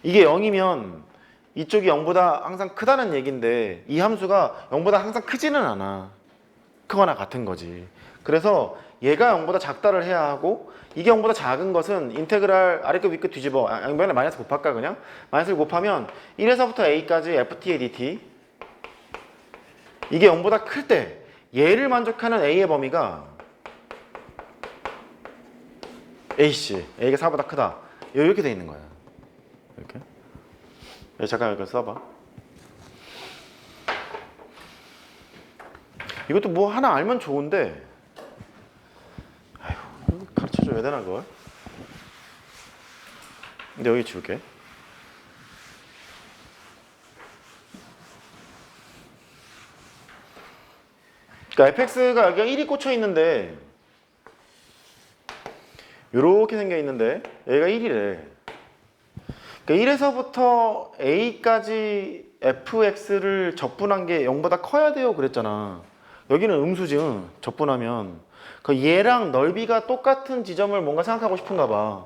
Speaker 1: 이게 0이면 이쪽이 0보다 항상 크다는 얘기인데 이 함수가 0보다 항상 크지는 않아. 크거나 같은 거지. 그래서 얘가 0보다 작다를 해야 하고 이게 0보다 작은 것은 인테그랄 아래끝 위끝 뒤집어 양변에 마이너스 곱할까 그냥? 마이너스를 곱하면 1에서부터 a까지 ft의 dt 이게 0보다 클 때 얘를 만족하는 a의 범위가 a씨 a가 4보다 크다 이렇게 돼 있는 거야. 이렇게 잠깐 여기 써봐. 이것도 뭐 하나 알면 좋은데 아휴 가르쳐줘야 되나 그걸? 근데 여기 지울게. 그러니까 fx가 여기가 1이 꽂혀 있는데 이렇게 생겨 있는데 얘가 1이래. 그러니까 1에서부터 a까지 fx를 적분한 게 0보다 커야 돼요 그랬잖아. 여기는 음수지. 적분하면 그 얘랑 넓이가 똑같은 지점을 뭔가 생각하고 싶은가 봐.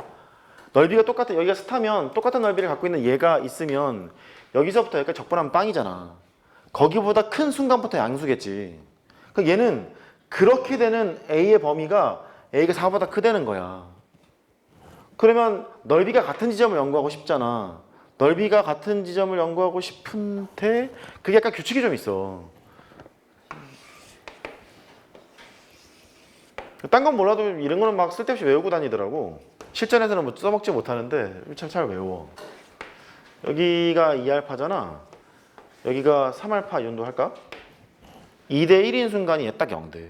Speaker 1: 넓이가 똑같은 여기가 스타면 똑같은 넓이를 갖고 있는 얘가 있으면 여기서부터 여기까지 적분하면 빵이잖아. 거기보다 큰 순간부터 양수겠지. 그러니까 얘는 그렇게 되는 a의 범위가 a가 4보다 크다는 거야. 그러면 넓이가 같은 지점을 연구하고 싶잖아. 넓이가 같은 지점을 연구하고 싶은데 그게 약간 규칙이 좀 있어. 딴 건 몰라도 이런 거는 막 쓸데없이 외우고 다니더라고. 실전에서는 뭐 써먹지 못하는데 잘 외워. 여기가 2알파잖아. 여기가 3알파 이 정도 할까? 2대 1인 순간이 딱 0돼.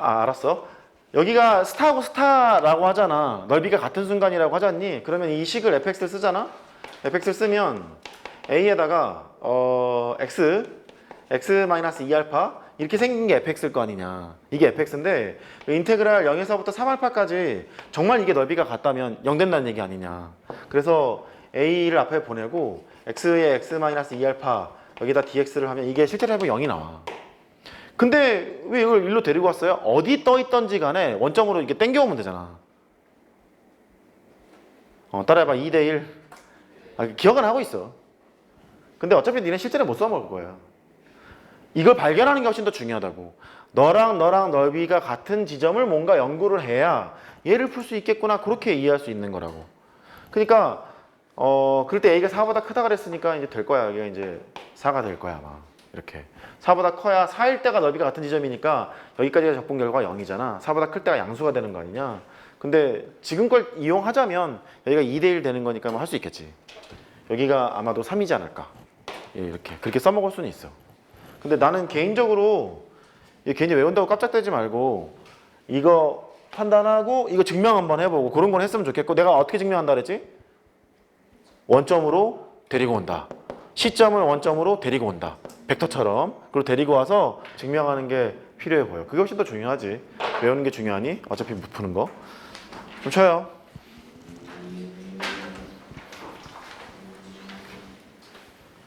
Speaker 1: 알았어. 여기가 스타하고 스타라고 하잖아. 넓이가 같은 순간이라고 하잖니? 그러면 이 식을 fx를 쓰잖아? fx를 쓰면 a에다가 x-2알파 이렇게 생긴 게 fx일 거 아니냐. 이게 fx인데 인테그랄 0에서부터 3알파까지 정말 이게 넓이가 같다면 0 된다는 얘기 아니냐. 그래서 a를 앞에 보내고 x에 x-2알파 여기다 dx를 하면 이게 실제로 해보면 0이 나와. 근데 왜 이걸 일로 데리고 왔어요? 어디 떠 있던지 간에 원점으로 이렇게 땡겨오면 되잖아. 따라해봐. 2대1. 기억은 하고 있어. 근데 어차피 니네 실제로 못 써먹을 거야. 이걸 발견하는 게 훨씬 더 중요하다고. 너랑 넓이가 같은 지점을 뭔가 연구를 해야 얘를 풀 수 있겠구나. 그렇게 이해할 수 있는 거라고. 그러니까 그럴 때 A가 4보다 크다 그랬으니까 이제 될 거야. 여기가 이제 4가 될 거야 아마. 이렇게 4보다 커야 4일 때가 넓이가 같은 지점이니까 여기까지가 적분 결과가 0이잖아. 4보다 클 때가 양수가 되는 거 아니냐. 근데 지금 걸 이용하자면 여기가 2대1 되는 거니까 뭐 할 수 있겠지. 여기가 아마도 3이지 않을까. 예, 이렇게 그렇게 써먹을 수는 있어. 근데 나는 개인적으로 괜히 외운다고 깜짝대지 말고 이거 판단하고 이거 증명 한번 해보고 그런 건 했으면 좋겠고. 내가 어떻게 증명한다 그랬지? 원점으로 데리고 온다. 시점을 원점으로 데리고 온다. 벡터처럼. 그리고 데리고 와서 증명하는 게 필요해 보여. 그게 훨씬 더 중요하지. 외우는 게 중요하니? 어차피 못 푸는 거. 좀 쳐요.